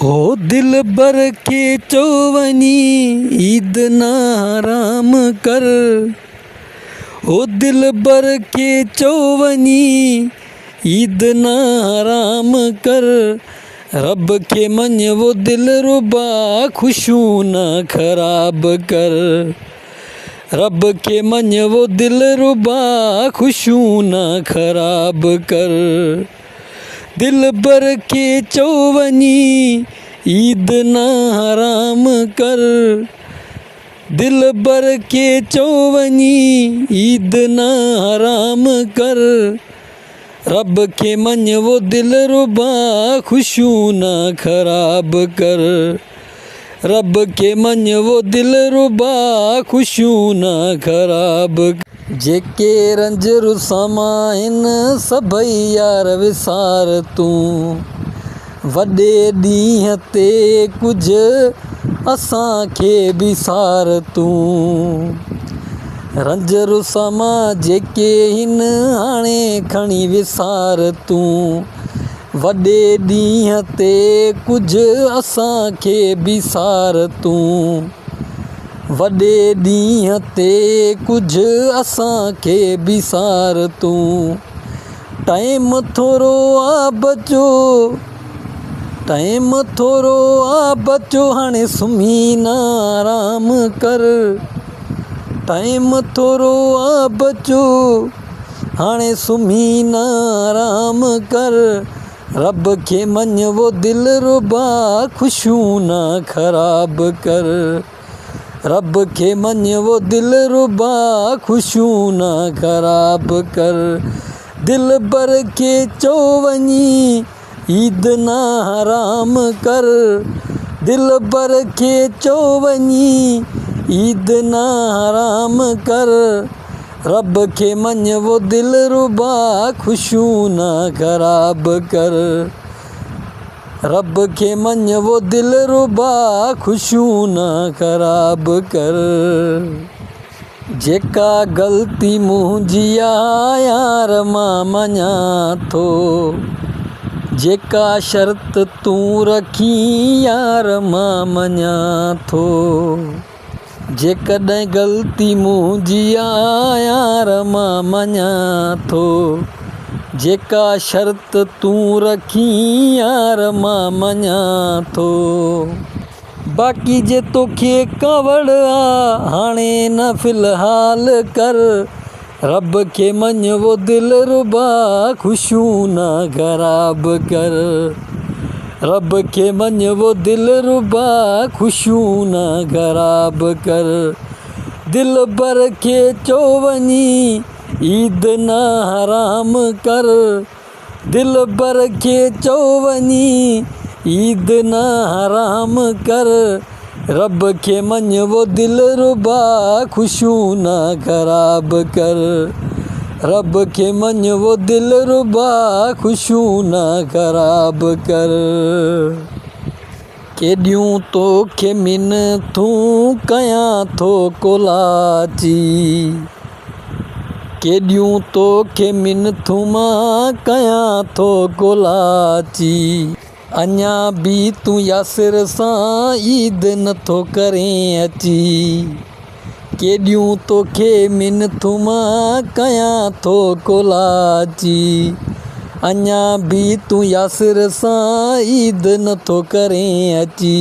ओ दिल बर के चौवनी ईद ना हराम कर। ओ दिल बर के चौवनी ईद ना हराम कर। रब के मन वो दिल रुबा खुशू ना खराब कर। रब के मन वो दिल रुबा खुशू ना खराब कर। दिल बर के चौवनी ईद ना हराम कर। दिल बर के चौवनी ईद ना हराम कर। रब के मन वो दिल रुबा खुशू ना खराब कर। रब के मन वो दिल रुबा खुशू ना खराब कर। जेके रंज रुसामाइन सभई यार विसार तू। वॾे ॾींहं ते कुझु असांखे विसार तू। रंज रुसामा जेके हिन हाणे खणी विसार तू। वॾे ॾींहं ते कुझु असांखे विसार तू। वॾे ॾींहं ते कुझु असांखे विसार तू। टाइम थोरो आ बचो, टाइम थोरो आ बचो, हाणे सुम्ही न आराम कर। टाइम थोरो आ बचो, हाणे सुम्ही न आराम कर। रब खे मञ वो दिल रुबा खुशू ना खराब कर। रब के मन वो दिल रुबा खुशू ना खराब कर। दिल बर के चौवनी ईद ना हराम कर। दिल बर के चौवनी ईद ना हराम कर। रब के मन वो दिल रुबा खुशू ना खराब कर। रब के मन वो दिल रुबा खुशू ना खराब कर। जेका गलती मुंहिंजी आ यार मां मञा थो। जेका शर्त तूं रखी यार मां मञा थो। जेकॾहिं गलती मुंहिंजी आ यार मां मञा थो। जेका शर्त तूं रखी यार मां मञा थो। बाक़ी जे तोखे कावड़ आ हाणे न फ़िलहाल कर। रब के मञ वो दिल रुबा खुशू ना खराब कर। रब के मञ वो दिल रुबा खुशू ना खराब कर। दिल बर के चौवनी ईद ना हराम कर। दिल बर के चौवनी ईद ना हराम कर। रब के मञ वो दिल रुबा खुशू ना खराब कर। रब के मञ वो दिल रुबा खुशू ना खराब कर। केॾियूं तोखे मिनथूं कयां थो कोलाची। केॾियूं तोखे मिनथूं मां कयां थो कोलाची। अञा बि तूं यासिर सां ईद नथो करें अची। केॾियूं तोखे मिनथूं मां कयां थो कोलाची। अञा बि तूं यासिर सां ईद नथो करें अची।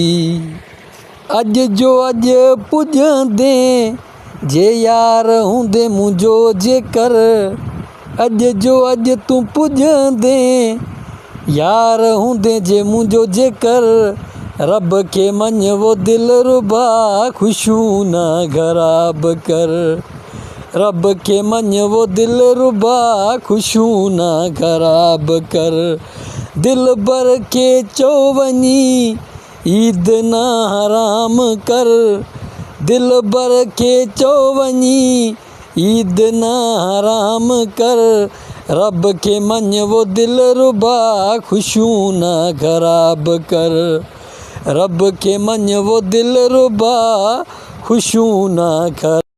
अॼु जो अॼु पुॼंदे जे यार हूंदे मुंहिंजो जेकर। अॼु जो अॼु तूं पुॼंदे यार हूंदे जे मुंहिंजो जेकर। रब के मञ वो दिल रुबा खुशू ना खराब कर। रब के मञ वो दिल रुबा खुशू ना खराब कर। दिल बर के चौवनी ईद ना हराम कर। दिल बर के चौवनी ईद ना हराम कर। रब के मञ वो दिल रुबा खुशू ना खराब कर। रब के मञ वो दिल रुबा खुशू ना खराब